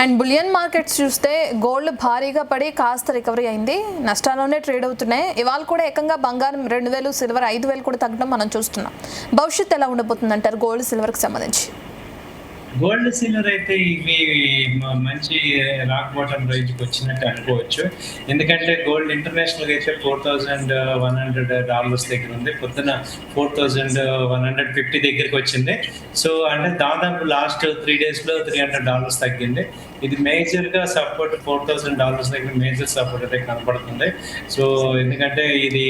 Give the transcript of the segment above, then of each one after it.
And bullion markets చూస్తే gold భారీగా పడి కాస్త రికవరీ అయింది, నష్టాల్లోనే ట్రేడ్ అవుతున్నాయి. ఇవాళ కూడా ఏకంగా బంగారం 2000, సిల్వర్ 5000 కూడా తగ్గడం మనం చూస్తున్నాం. భవిష్యత్తు ఎలా ఉండబోతుంది అంటారు గోల్డ్ సిల్వర్కి సంబంధించి? గోల్డ్ సిల్వర్ అయితే ఇవి మంచి రాక్ బాటమ్ రేంజ్కి వచ్చినట్టు అనుకోవచ్చు. ఎందుకంటే గోల్డ్ ఇంటర్నేషనల్ అయితే $4100 దగ్గర ఉంది, పొద్దున 4150 దగ్గరికి వచ్చింది. సో అంటే దాదాపు లాస్ట్ 3 days లో $300 తగ్గింది. ఇది మేజర్ గా సపోర్ట్ $4000 దగ్గర మేజర్ సపోర్ట్ అయితే కనపడుతుంది. సో ఎందుకంటే ఇది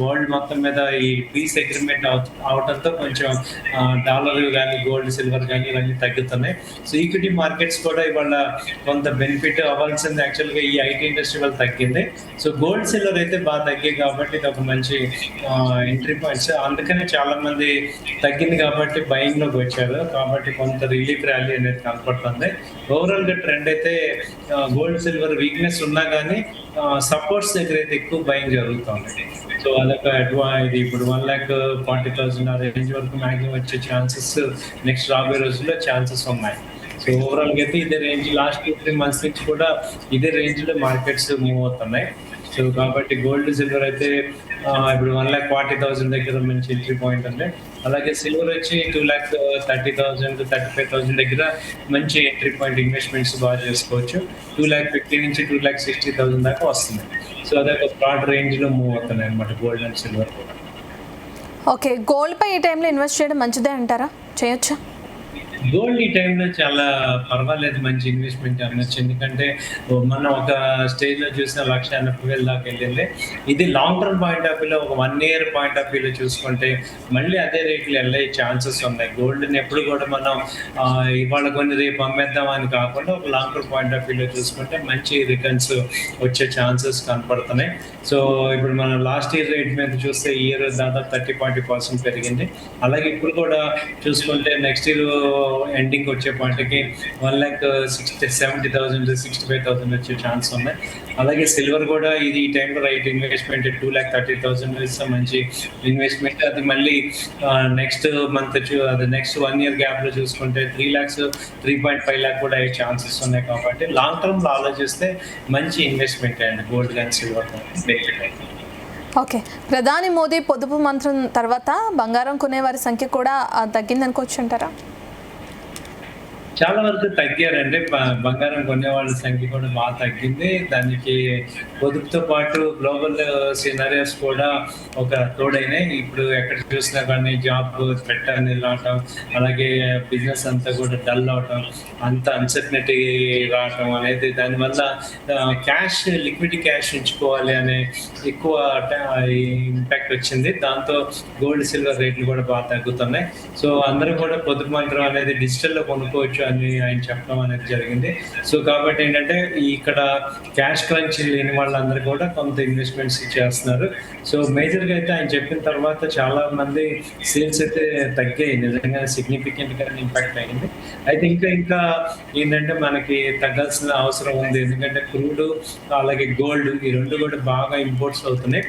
వరల్డ్ మొత్తం మీద ఈ పీస్ అగ్రిమెంట్ అవడంతో కొంచెం డాలర్ కానీ గోల్డ్ సిల్వర్ కానీ ఇవన్నీ తగ్గుతున్నాయి. సో ఈక్విటీ మార్కెట్స్ కూడా ఇవాళ కొంత బెనిఫిట్ అవ్వాల్సింది యాక్చువల్గా ఈ ఐటీ ఇండస్ట్రీ వల్ల తగ్గింది. సో గోల్డ్ సిల్వర్ అయితే బాగా తగ్గాయి కాబట్టి ఇది ఒక మంచి ఎంట్రీ పాయింట్స్. అందుకనే చాలా మంది తగ్గింది కాబట్టి బయింగ్ లోకి వచ్చారు, కాబట్టి కొంత రిలీఫ్ ర్యాలీ అనేది కనపడుతుంది. ఓవరాల్ గా ట్రెండ్ అయితే గోల్డ్ సిల్వర్ వీక్నెస్ ఉన్నా కానీ సపోర్ట్స్ దగ్గర అయితే ఎక్కువ బయింగ్ జరుగుతుంది. సో అదొక ఇది ఇప్పుడు 1,40,000 ఆ రేంజ్ వరకు మ్యాక్సిమం వచ్చే ఛాన్సెస్ నెక్స్ట్ రాబోయే రోజుల్లో ఛాన్సెస్ ఉన్నాయి. సో ఓవరాల్ గా అయితే ఇదే రేంజ్ లాస్ట్ 2-3 months నుంచి కూడా ఇదే రేంజ్ లో మార్కెట్స్ మూవ్ అవుతున్నాయి. సో కాబట్టి గోల్డ్ సిల్వర్ అయితే ఇప్పుడు 1,40,000 దగ్గర మంచి ఎంట్రీ పాయింట్ ఉంది. అలాగే సిల్వర్ వచ్చి 2,30,000 35,000 దగ్గర మంచి ఎంట్రీ పాయింట్, ఇన్వెస్ట్మెంట్స్ బాగా చేసుకోవచ్చు. 2,50,000 నుంచి 2,60,000 దాకా వస్తుంది. సో అదొక బ్రాడ్ రేంజ్ లో మూవ్ అవుతున్నాయి అనమాట గోల్డ్ అండ్ సిల్వర్ కూడా. ఓకే, గోల్డ్ పై ఈ టైంలో ఇన్వెస్ట్ చేయడం మంచిదే అంటారా? చేయొచ్చా? గోల్డ్ ఈ టైంలో చాలా పర్వాలేదు, మంచి ఇన్వెస్ట్మెంట్ అనొచ్చు. ఎందుకంటే మనం ఒక స్టేజ్ లో చూసిన 1,80,000 దాకా వెళ్ళింది. ఇది లాంగ్ టర్మ్ పాయింట్ ఆఫ్ వ్యూలో ఒక 1 year పాయింట్ ఆఫ్ వ్యూలో చూసుకుంటే మళ్ళీ అదే రేట్లు వెళ్ళే ఛాన్సెస్ ఉన్నాయి. గోల్డ్ని ఎప్పుడు కూడా మనం ఇవాళ కొన్ని రేపు అమ్మేద్దాం అని కాకుండా ఒక లాంగ్ టర్మ్ పాయింట్ ఆఫ్ వ్యూలో చూసుకుంటే మంచి రిటర్న్స్ వచ్చే ఛాన్సెస్ కనపడుతున్నాయి. సో ఇప్పుడు మనం లాస్ట్ ఇయర్ రేట్ మీద చూస్తే ఈ ఇయర్ దాదాపు 30-40% పెరిగింది. అలాగే ఇప్పుడు కూడా చూసుకుంటే నెక్స్ట్ ఇయర్ ఎండింగ్ వచ్చే పాయింట్కి 1,70,000 65,000 వచ్చే ఛాన్స్ ఉన్నాయి. అలాగే సిల్వర్ కూడా ఇది ఈ టైంలో రైట్ ఇన్వెస్ట్మెంట్ 2,30,000 మంచి ఇన్వెస్ట్మెంట్. అది మళ్ళీ నెక్స్ట్ మంత్ అది నెక్స్ట్ 1 year గ్యాప్ లో చూసుకుంటే 3 lakhs 3.5 lakh కూడా అయ్యే ఛాన్సెస్ ఉన్నాయి. కాబట్టి లాంగ్ టర్మ్ లో ఆలోచిస్తే మంచి ఇన్వెస్ట్మెంట్ అండి గోల్డ్ అండ్ సిల్వర్ బెనిఫిట్ అయింది. ఓకే, ప్రధాని మోదీ పొదుపు మంత్రం తర్వాత బంగారం కొనేవారి సంఖ్య కూడా తగ్గింది అనుకోవచ్చు అంటారా? చాలా వరకు తగ్గారండి. బంగారం కొనే వాళ్ళ సంఖ్య కూడా బాగా తగ్గింది. దానికి పొదుపుతో పాటు గ్లోబల్ సినారియోస్ కూడా ఒక తోడైనాయి. ఇప్పుడు ఎక్కడ చూసినా కానీ జాబ్ పెట్టని రావటం, అలాగే బిజినెస్ అంతా కూడా డల్ అవటం, అంత అన్సర్టనిటీ రావటం అనేది దానివల్ల క్యాష్ లిక్విడ్ క్యాష్ ఉంచుకోవాలి అనే ఎక్కువ ఇంపాక్ట్ వచ్చింది. దాంతో గోల్డ్ సిల్వర్ రేట్లు కూడా బాగా తగ్గుతున్నాయి. సో అందరూ కూడా పొదుపు మంత్రం అనేది డిజిటల్లో కొనుక్కోవచ్చు అని ఆయన చెప్పడం అనేది జరిగింది. సో కాబట్టి ఏంటంటే ఇక్కడ క్యాష్ క్రంచ్ లేని వాళ్ళందరూ కూడా కొంత ఇన్వెస్ట్మెంట్స్ చేస్తున్నారు. సో మేజర్ గా అయితే ఆయన చెప్పిన తర్వాత చాలా మంది సేల్స్ అయితే తగ్గాయి, నిజంగా సిగ్నిఫికెంట్ గా ఇంపాక్ట్ అయింది. అయితే ఇంకా ఏంటంటే మనకి తగ్గాల్సిన అవసరం ఉంది. ఎందుకంటే క్రూడ్ అలాగే గోల్డ్ ఈ రెండు కూడా బాగా ఇంపోర్ట్స్ అవుతున్నాయి.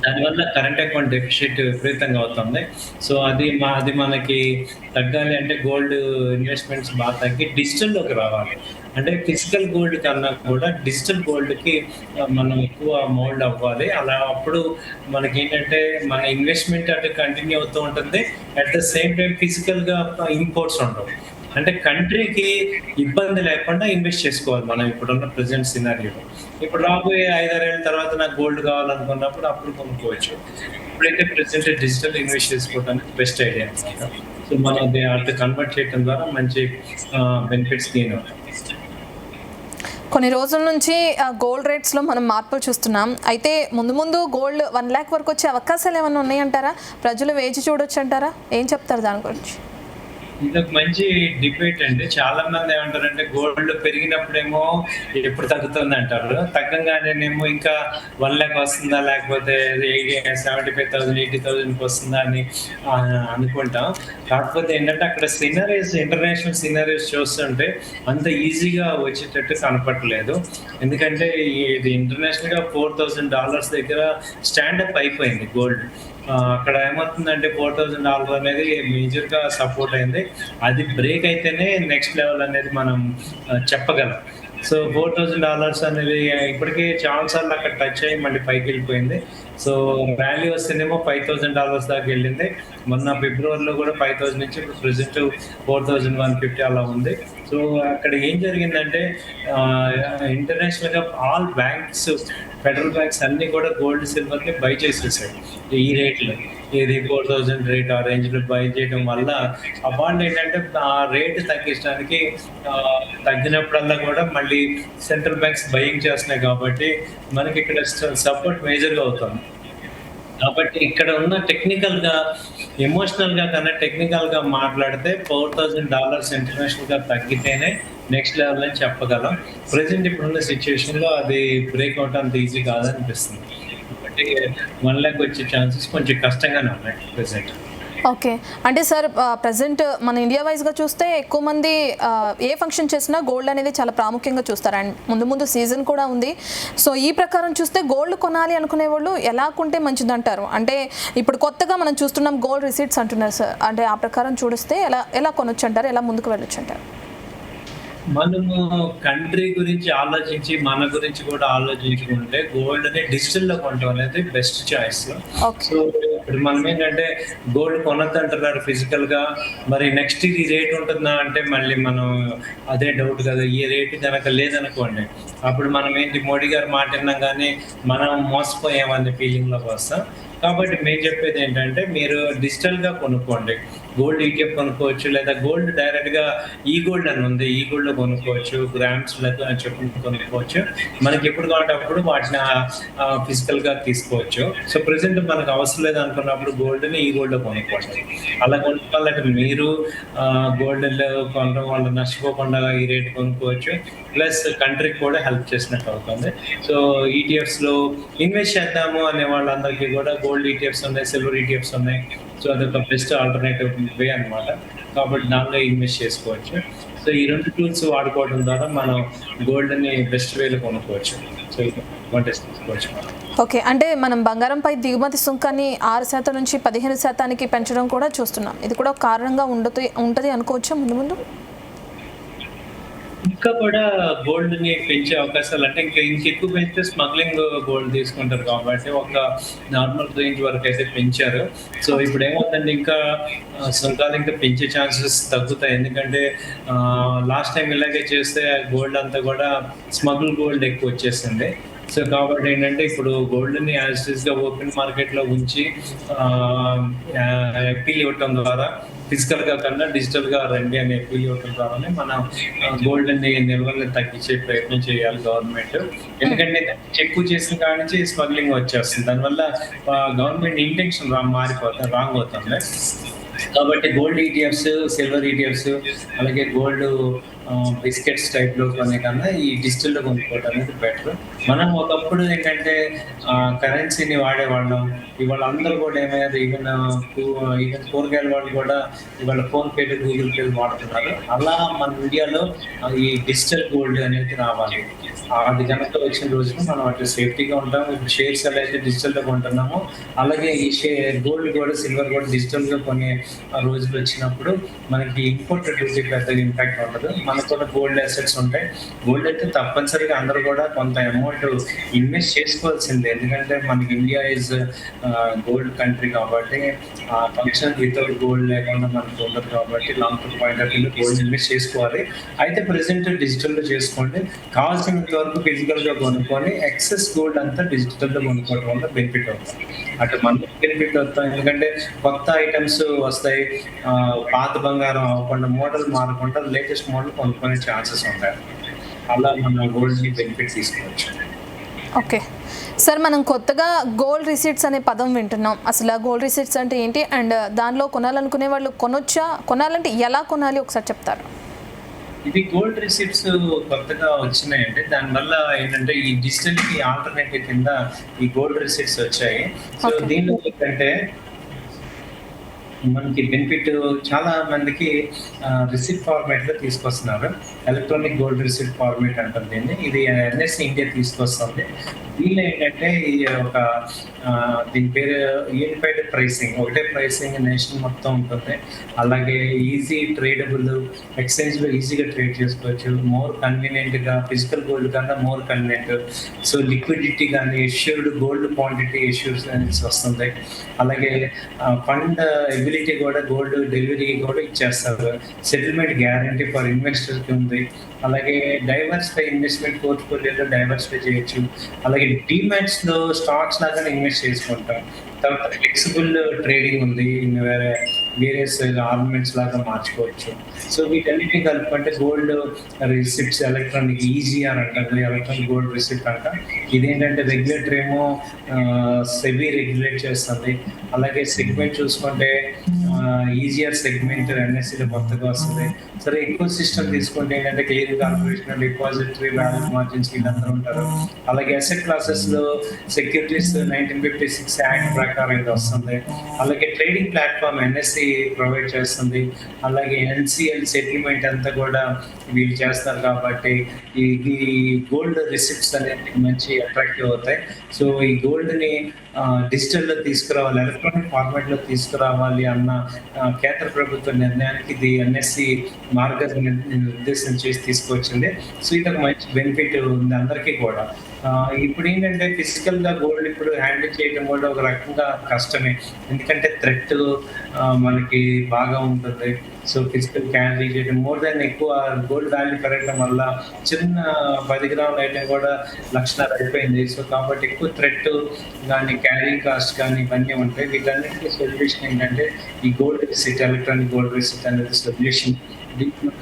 దానివల్ల కరెంట్ అకౌంట్ డెఫిషిట్ విపరీతంగా అవుతుంది. సో అది మనకి తగ్గాలి అంటే గోల్డ్ ఇన్వెస్ట్మెంట్స్ బాగా తగ్గి డిజిటల్లోకి రావాలి. అంటే ఫిజికల్ గోల్డ్ కన్నా కూడా డిజిటల్ గోల్డ్కి మనం ఎక్కువ మోల్డ్ అవ్వాలి. అలా అప్పుడు మనకి ఏంటంటే మన ఇన్వెస్ట్మెంట్ అంటే కంటిన్యూ అవుతూ ఉంటుంది. అట్ ద సేమ్ టైం ఫిజికల్గా ఇంపోర్ట్స్ ఉండవు. అంటే కంట్రీకి ఇబ్బంది లేకుండా ఇన్వెస్ట్ చేసుకోవాలి మనం ఇప్పుడున్న ప్రెసెంట్ సినారియోలో. ఇప్పుడు రాబోయే 5-6 ఏళ్ళ తర్వాత నాకు గోల్డ్ కావాలనుకున్నప్పుడు అప్పుడు కొనుక్కోవచ్చు. ఇప్పుడైతే ప్రెసెంట్ డిజిటల్ ఇన్వెస్ట్ చేసుకోవడానికి బెస్ట్ ఐడియా అనమాట. సో మనం అటు కన్వర్ట్ చేయడం ద్వారా మంచి బెనిఫిట్స్ గెయిన్ అవుతాం. కొన్ని రోజుల నుంచి గోల్డ్ రేట్స్లో మనం మార్పులు చూస్తున్నాం. అయితే ముందు గోల్డ్ 1 lakh వరకు వచ్చే అవకాశాలు ఏమైనా ఉన్నాయంటారా? ప్రజలు వేచి చూడొచ్చు అంటారా? ఏం చెప్తారు దాని గురించి? ఇదొక మంచి డిబేట్ అండి. చాలా మంది ఏమంటారంటే గోల్డ్ పెరిగినప్పుడేమో ఎప్పుడు తగ్గుతుంది అంటారు, తగ్గంగానేమో ఇంకా 1 lakh వస్తుందా లేకపోతే 75,000 80,000 వస్తుందా అని అనుకుంటాం. కాకపోతే ఏంటంటే అక్కడ సినారీస్ ఇంటర్నేషనల్ సినారీస్ చూస్తుంటే అంత ఈజీగా వచ్చేటట్టు కనపడలేదు. ఎందుకంటే ఇది ఇంటర్నేషనల్ గా $4,000 దగ్గర స్టాండప్ అయిపోయింది గోల్డ్. అక్కడ ఏమవుతుందంటే $4,000 అనేది మేజర్‌గా సపోర్ట్ అయింది. అది బ్రేక్ అయితేనే నెక్స్ట్ లెవెల్ అనేది మనం చెప్పగలం. సో $4,000 అనేది ఇప్పటికే చాలా సార్లు అక్కడ టచ్ అయ్యి మళ్ళీ పైకెళ్ళిపోయింది. సో ర్యాలీ వస్తేనేమో $5,000 దాకా వెళ్ళింది. మొన్న ఫిబ్రవరిలో కూడా 5,000 నుంచి ఇప్పుడు ప్రెజెంట్ 4,150 అలా ఉంది. సో అక్కడ ఏం జరిగిందంటే ఇంటర్నేషనల్‌గా ఆల్ బ్యాంక్స్, ఫెడరల్ బ్యాంక్స్ అన్నీ కూడా గోల్డ్, సిల్వర్‌ని బై చేసేసాయి ఈ రేట్‌లో. ఇది 4,000 రేట్ ఆ రేంజ్‌లో బై చేయడం వల్ల వాళ్ళేంటంటే ఆ రేట్ తగ్గించడానికి తగ్గినప్పుడల్లా కూడా మళ్ళీ సెంట్రల్ బ్యాంక్స్ బయింగ్ చేస్తున్నాయి కాబట్టి మనకి ఇక్కడ సపోర్ట్ మేజర్‌గా అవుతుంది. కాబట్టి ఇక్కడ ఉన్న టెక్నికల్‌గా, ఎమోషనల్‌గా కన్నా టెక్నికల్‌గా మాట్లాడితే $4,000 ఇంటర్నేషనల్‌గా తగ్గితేనే నెక్స్ట్ లెవెల్ అని చెప్పగలం. ప్రెజెంట్ ఇప్పుడున్న సిట్యుయేషన్‌లో అది బ్రేక్ అవుట్ అంత ఈజీ కాదనిపిస్తుంది. కాబట్టి 1,00,000 వచ్చే ఛాన్సెస్ కొంచెం కష్టంగానే ఉన్నాయి ప్రెజెంట్. ఓకే. అంటే సార్ ప్రెజెంట్ మన ఇండియా వైజ్‌గా చూస్తే ఎక్కువ మంది ఏ ఫంక్షన్ చేసినా గోల్డ్ అనేది చాలా ప్రాముఖ్యంగా చూస్తారు. అండ్ ముందు సీజన్ కూడా ఉంది. సో ఈ ప్రకారం చూస్తే గోల్డ్ కొనాలి అనుకునే వాళ్ళు ఎలా కొంటే మంచిదంటారు? అంటే ఇప్పుడు కొత్తగా మనం చూస్తున్నాం గోల్డ్ రిసీట్స్ అంటున్నారు సార్. అంటే ఆ ప్రకారం చూస్తే ఎలా కొనొచ్చు అంటారు? ఎలా ముందుకు వెళ్ళొచ్చు అంటారు? మనము కంట్రీ గురించి ఆలోచించి, మన గురించి కూడా ఆలోచించుకుంటే గోల్డ్‌ని డిజిటల్‌లో కొనటం అనేది బెస్ట్ చాయిస్. ఓకే. సో ఇప్పుడు మనం ఏంటంటే గోల్డ్ కొనొద్దంటున్నారు ఫిజికల్‌గా. మరి నెక్స్ట్ ఇది రేట్ ఉంటుందా అంటే మళ్ళీ మనం అదే డౌట్ కదా! ఈ రేట్ గనక లేదనుకోండి, అప్పుడు మనం ఏంటి మోడీ గారి మాట వినంగానే మనం మోసపోయామనే ఫీలింగ్‌లోకి వస్తాం. కాబట్టి మేము చెప్పేది ఏంటంటే మీరు డిజిటల్‌గా కొనుక్కోండి. గోల్డ్ ఈటీఎఫ్ కొనుక్కోవచ్చు, లేదా గోల్డ్ డైరెక్ట్‌గా ఈ గోల్డ్ అని ఉంది. ఈ గోల్డ్‌లో కొనుక్కోవచ్చు. గ్రామ్స్ లెక్క అని చెప్పి కొనుక్కోవచ్చు. మనకి ఎప్పుడు కావాలంటే అప్పుడు వాటిని ఫిజికల్‌గా తీసుకోవచ్చు. సో ప్రెజెంట్ మనకు అవసరం లేదనుకున్నప్పుడు గోల్డ్‌ని ఈ గోల్డ్‌లో కొనుక్కోండి. అలా కొనుక్కోవాలంటే మీరు గోల్డ్‌లో కొనడం వల్ల నష్టపోకుండా ఈ రేట్ కొనుక్కోవచ్చు. ప్లస్ కంట్రీకి కూడా హెల్ప్ చేసినట్టు అవుతుంది. సో ఈటీఎఫ్స్‌లో ఇన్వెస్ట్ చేద్దాము అనే వాళ్ళందరికీ కూడా గోల్డ్ ఈటీఎఫ్స్ ఉన్నాయి, సిల్వర్ ఈటీఎఫ్స్ ఉన్నాయి. సో అదొక బెస్ట్ ఆల్టర్నేటివ్ వే అన్నమాట. కాబట్టి దానిలో ఇన్వెస్ట్ చేసుకోవచ్చు. సో ఈ 2 టూల్స్ వాడుకోవడం ద్వారా మనం గోల్డ్‌ని బెస్ట్ వేలో కొనుక్కోవచ్చు. సో అడ్వాంటేజ్ తీసుకోవచ్చు మనం. ఓకే. అంటే మనం బంగారంపై దిగుమతి సుంకాన్ని 6% నుంచి 15% పెంచడం కూడా చూస్తున్నాం. ఇది కూడా ఒక కారణంగా ఉంటది అనుకోవచ్చా ముందు? ఇంకా కూడా గోల్డ్‌ని పెంచే అవకాశాలు అంటే ఇంకెక్కువ పెంచితే స్మగ్లింగ్ గోల్డ్ తీసుకుంటారు కాబట్టి ఒక నార్మల్ రేంజ్ వరకు అయితే పెంచారు. సో ఇప్పుడు ఏమవుతుందంటే ఇంకా సుంకాలు ఇంకా పెంచే ఛాన్సెస్ తగ్గుతాయి. ఎందుకంటే లాస్ట్ టైం ఇలాగే చేస్తే గోల్డ్ అంతా కూడా స్మగుల్ గోల్డ్ ఎక్కువ వచ్చేసింది. సో కాబట్టి ఏంటంటే ఇప్పుడు గోల్డ్‌ని యాజ్ ఇట్ ఈస్‌గా ఓపెన్ మార్కెట్‌లో ఉంచి అప్పీల్ ఇవ్వటం ద్వారా ఫిజికల్‌గా కన్నా డిజిటల్‌గా రండి అని అప్పీల్ ఇవ్వటం ద్వారానే మనం గోల్డ్‌ని నిల్వల్ని తగ్గించే ప్రయత్నం చేయాలి గవర్నమెంట్. ఎందుకంటే ఎక్కువ చేసిన కాడి నుంచి స్మగ్లింగ్ వచ్చేస్తుంది. దానివల్ల గవర్నమెంట్ ఇంటెన్షన్ రాంగ్ అవుతుంది. కాబట్టి గోల్డ్ ఈటీఎఫ్స్, సిల్వర్ ఈటీఎఫ్స్, అలాగే గోల్డ్ బిస్కెట్స్ టైప్‌లో కొనే కన్నా ఈ డిజిటల్‌లో కొనుక్కోవడం అనేది బెటర్. మనం ఒకప్పుడు ఏంటంటే కరెన్సీని వాడేవాళ్ళం. ఇవాళ అందరూ కూడా ఏమయ్యారు, ఈవెన్ కూరగాయల వాళ్ళు కూడా ఇవాళ ఫోన్‌పేలు, గూగుల్ పేలు వాడుతున్నారు. అలా మన ఇండియాలో ఈ డిజిటల్ గోల్డ్ అనేది రావాలి. అది కనుక వచ్చిన రోజున మనం అటు సేఫ్టీగా ఉంటాం. ఇప్పుడు షేర్స్ ఎలా అయితే డిజిటల్‌లో కొంటున్నామో అలాగే ఈ గోల్డ్ కూడా, సిల్వర్ కూడా డిజిటల్‌గా కొనే రోజులు వచ్చినప్పుడు మనకి ఇంపోర్ట్ డ్యూటీ పెద్దగా ఇంపాక్ట్ ఉండదు. మనకు కూడా గోల్డ్ అసెట్స్ ఉంటాయి. గోల్డ్ అయితే తప్పనిసరిగా అందరూ కూడా కొంత అమౌంట్ ఇన్వెస్ట్ చేసుకోవాల్సిందే. ఎందుకంటే మనకి ఇండియా ఈజ్ గోల్డ్ కంట్రీ కాబట్టి ఫంక్షన్ వితౌట్ గోల్డ్ లేకుండా మనకు ఉండదు కాబట్టి లాంగ్ టర్మ్ పాయింట్ ఆఫ్ వ్యూలో గోల్డ్ ఇన్వెస్ట్ చేసుకోవాలి. అయితే ప్రెసెంట్ డిజిటల్లో చేసుకోండి. కావాల్సినంత వరకు ఫిజికల్గా కొనుక్కొని ఎక్సెస్ గోల్డ్ అంతా డిజిటల్లో కొనుక్కోవడం వల్ల బెనిఫిట్ అవుతుంది. అటు మనకి బెనిఫిట్ అవుతాం. ఎందుకంటే కొత్త ఐటమ్స్ వస్తాయి. పాత బంగారం అవ్వకుండా, మోడల్ మారకుండా లేటెస్ట్ మోడల్ కొనుక్కునే ఛాన్సెస్ ఉంటాయి. అలా మన గోల్డ్‌ని బెనిఫిట్ తీసుకోవచ్చు. ఓకే. సార్ మనం కొత్తగా గోల్డ్ రిసీట్స్ అనే పదం వింటున్నాం. అసలు గోల్డ్ రిసీట్స్ అంటే ఏంటి? అండ్ దానిలో కొనాలనుకునే వాళ్ళు కొనొచ్చా? కొనాలంటే ఎలా కొనాలి ఒకసారి చెప్తారా? ఇది గోల్డ్ రిసిప్ట్స్ కొత్తగా వచ్చినాయండి. దానివల్ల ఏంటంటే ఈ డిజిటల్‌కి ఆల్టర్నేటివ్ కింద ఈ గోల్డ్ రిసిప్ట్స్ వచ్చాయి. సో దీనిలో ఏంటంటే మనకి బెనిఫిట్ చాలా మందికి రిసిప్ట్ ఫార్మాట్‌లో తీసుకొస్తున్నారు. ఎలక్ట్రానిక్ గోల్డ్ రిసిప్ట్ ఫార్మాట్ అంటారు దీన్ని. ఇది ఎన్ఎస్‌సి ఇండియా తీసుకొస్తుంది. దీనిలో ఏంటంటే ఈ ఒక దీని పేరు యూనిఫైడ్ ప్రైసింగ్. ఒకటే ప్రైసింగ్ నేషన్ మొత్తం ఉంటుంది. అలాగే ఈజీ ట్రేడబుల్, ఎక్స్చేంజ్‌లో ఈజీగా ట్రేడ్ చేసుకోవచ్చు. మోర్ కన్వీనియంట్‌గా ఫిజికల్ గోల్డ్ కన్నా మోర్ కన్వీనియంట్. సో లిక్విడిటీ గానీ, ఎష్యూర్డ్ గోల్డ్ క్వాంటిటీ ఎష్యూరెన్స్ వస్తుంది. అలాగే ఫండ్ ఎబిలిటీ కూడా గోల్డ్ డెలివరీ కూడా ఇచ్చేస్తారు. సెటిల్మెంట్ గ్యారంటీ ఫర్ ఇన్వెస్టర్‌కి ఉంది. అలాగే డైవర్సిఫై ఇన్వెస్ట్‌మెంట్ పోర్ట్‌ఫోలియోలో డైవర్సిఫై చేయొచ్చు. అలాగే డీమాట్స్‌లో స్టాక్స్ లాగానే ఇన్వెస్ట్ చేసుకుంటాం. తర్వాత ఫ్లెక్సిబుల్ ట్రేడింగ్ ఉంది. వేరియస్ ఆర్నమెంట్స్ లాగా మార్చుకోవచ్చు. సో వీటన్నిటిని కలుపుకుంటే గోల్డ్ రిసిప్ట్స్ ఎలక్ట్రానిక్ ఈజీఆర్ అంటారు. ఎలక్ట్రానిక్ గోల్డ్ రిసిప్ట్ అంట. ఇదేంటంటే రెగ్యులేటర్ ఏమో సెబీ రెగ్యులేట్ చేస్తుంది. అలాగే సెగ్మెంట్ చూసుకుంటే ఈజీఆర్ సెగ్మెంట్ ఎన్ఎస్సిలో కొత్తగా వస్తుంది. సరే ఎక్కువ సిస్టమ్ తీసుకుంటే ఏంటంటే clearing corporation, depository, value margins వీళ్ళందరూ ఉంటారు. అలాగే అసెట్ క్లాసెస్లో సెక్యూరిటీస్ 1956 యాక్ట్ ప్రకారం ఇది వస్తుంది. అలాగే ట్రేడింగ్ ప్లాట్ఫామ్ ఎన్ఎస్సి ప్రొవైడ్ చేస్తుంది. అలాగే ఎన్సిఎల్ సెటిల్మెంట్ అంతా కూడా వీళ్ళు చేస్తారు కాబట్టి ఈ గోల్డ్ రిసిప్ట్స్ అనేది మంచి అట్రాక్టివ్ అవుతాయి. సో ఈ గోల్డ్ని డిజిటల్లో తీసుకురావాలి, ఎలక్ట్రానిక్ ఫార్మాట్లో తీసుకురావాలి అన్న కేంద్ర ప్రభుత్వ నిర్ణయానికి ఇది ఎన్ఎస్సి నిర్దేశం చేసి తీసుకొచ్చింది. సో ఇది ఒక మంచి బెనిఫిట్ ఉంది అందరికీ కూడా. ఇప్పుడు ఏంటంటే ఫిజికల్గా గోల్డ్ ఇప్పుడు హ్యాండిల్ చేయడం కూడా ఒక రకంగా కష్టమే. ఎందుకంటే థ్రెట్ మనకి బాగా ఉంటుంది. సో ఫిజికల్ క్యారీ చేయడం మోర్ దాన్ ఎక్కువ గోల్డ్ వాల్యూ పెరగడం వల్ల చిన్న 10 గ్రాముల ఐటమ్ కూడా లక్షన్నర అయిపోయింది. సో కాబట్టి ఎక్కువ థ్రెట్ కానీ క్యారీ కాస్ట్ కానీ ఇవన్నీ ఉంటాయి. వీటన్నిటికీ సొల్యూషన్ ఏంటంటే ఈ gold receipt, electronic gold receipt అనేది సొల్యూషన్.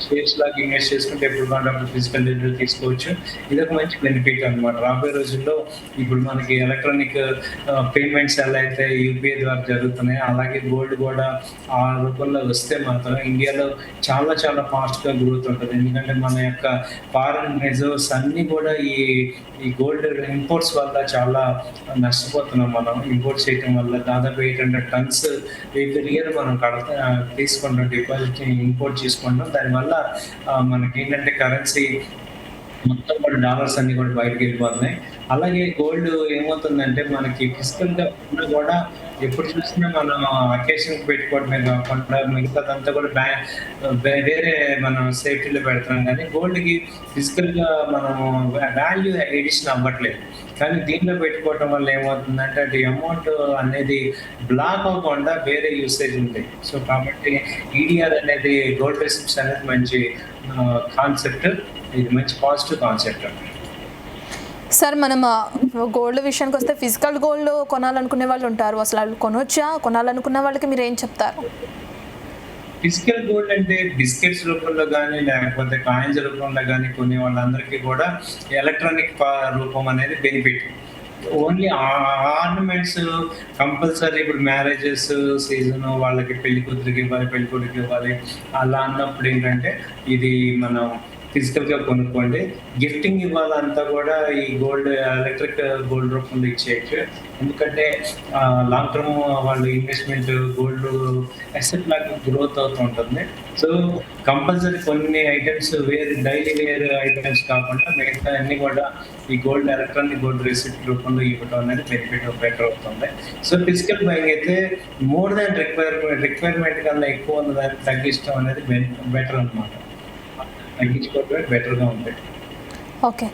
షేర్స్ లాగా ఇన్వెస్ట్ చేసుకుంటే ఎప్పుడు కావాలంటే ఫిజికల్ డెలివరీ తీసుకోవచ్చు. ఇది ఒక మంచి బెనిఫిట్ అనమాట. రాబోయే రోజుల్లో ఇప్పుడు మనకి ఎలక్ట్రానిక్ పేమెంట్స్ ఎలా అయితే యూపీఐ ద్వారా జరుగుతున్నాయి, అలాగే గోల్డ్ కూడా ఆ రూపంలో వస్తే మాత్రం ఇండియాలో చాలా చాలా ఫాస్ట్గా గ్రోత్ ఉంటుంది. ఎందుకంటే మన యొక్క ఫారెన్ రిజర్వ్స్ అన్నీ కూడా ఈ గోల్డ్ ఇంపోర్ట్స్ వల్ల చాలా నష్టపోతున్నాం. మనం ఇంపోర్ట్ చేయడం వల్ల దాదాపు 800 టన్స్ ఎవ్రీ ఇయర్ మనం తీసుకుంటాం, డిపాజిట్ ఇంపోర్ట్ చేసుకుంటాం. దానివల్ల మనకి ఏంటంటే కరెన్సీ మొత్తం కూడా డాలర్స్ అన్ని కూడా బయటకు వెళ్ళిపోతున్నాయి. అలాగే గోల్డ్ ఏమవుతుందంటే మనకి ఫిజికల్గా ఉన్నా కూడా ఎప్పుడు చూసినా మనం అకేషన్కి పెట్టుకోవడమే కాకుండా మిగతాదంతా కూడా వేరే మనం సేఫ్టీలో పెడతాం. కానీ గోల్డ్కి ఫిజికల్గా మనం వాల్యూ ఎడిషన్ అవ్వట్లేదు. కానీ దీనిలో పెట్టుకోవటం వల్ల ఏమవుతుందంటే అది అమౌంట్ అనేది బ్లాక్ అవ్వకుండా వేరే యూసేజ్ ఉంది. సో కాబట్టి ఈడిఆర్ అనేది గోల్డ్ రిసిప్ట్స్ అనేది మంచి కాన్సెప్ట్. ఇది మంచి పాజిటివ్ కాన్సెప్ట్. సార్ మనం గోల్డ్ విషయానికి వస్తే ఫిజికల్ గోల్డ్ కొనాలనుకునే వాళ్ళు ఉంటారు. అసలు వాళ్ళు కొనొచ్చా? కొనాలనుకున్న వాళ్ళకి మీరు ఏం చెప్తారు? ఫిజికల్ గోల్డ్ అంటే బిస్కెట్స్ రూపంలో కానీ లేకపోతే కాయిన్స్ రూపంలో కానీ కొనే వాళ్ళందరికీ కూడా ఎలక్ట్రానిక్ రూపం అనేది బెనిఫిట్. ఓన్లీ ఆర్నమెంట్స్ కంపల్సరీ ఇప్పుడు మ్యారేజెస్ సీజన్ వాళ్ళకి పెళ్లి కూతురికి ఇవ్వాలి, పెళ్లి కొడుకు ఇవ్వాలి అలా అన్నప్పుడు ఏంటంటే ఇది మనం ఫిజికల్గా కొనుక్కోండి. గిఫ్టింగ్ ఇవ్వాలంతా కూడా ఈ గోల్డ్ ఎలక్ట్రిక్ గోల్డ్ రూపంలో ఇచ్చేయచ్చు. ఎందుకంటే లాంగ్ టర్మ్ వాళ్ళు ఇన్వెస్ట్మెంట్ గోల్డ్ అసెట్ లాగా గ్రోత్ అవుతూ ఉంటుంది. సో కంపల్సరీ కొన్ని ఐటమ్స్ డైలీ వేర్ ఐటమ్స్ కాకుండా మిగతా అన్ని కూడా ఈ గోల్డ్ ఎలక్ట్రానిక్ గోల్డ్ రిసిప్ట్ రూపంలో ఇవ్వడం అనేది బెటర్ అవుతుంది. సో ఫిజికల్ బయింగ్ అయితే మోర్ దాన్ రిక్వైర్మెంట్ కన్నా ఎక్కువ ఉన్నదాన్ని తగ్గించడం అనేది బెటర్ అనమాట. తగ్గించుకోవడమే బెటర్గా ఉంటుంది. ఓకే.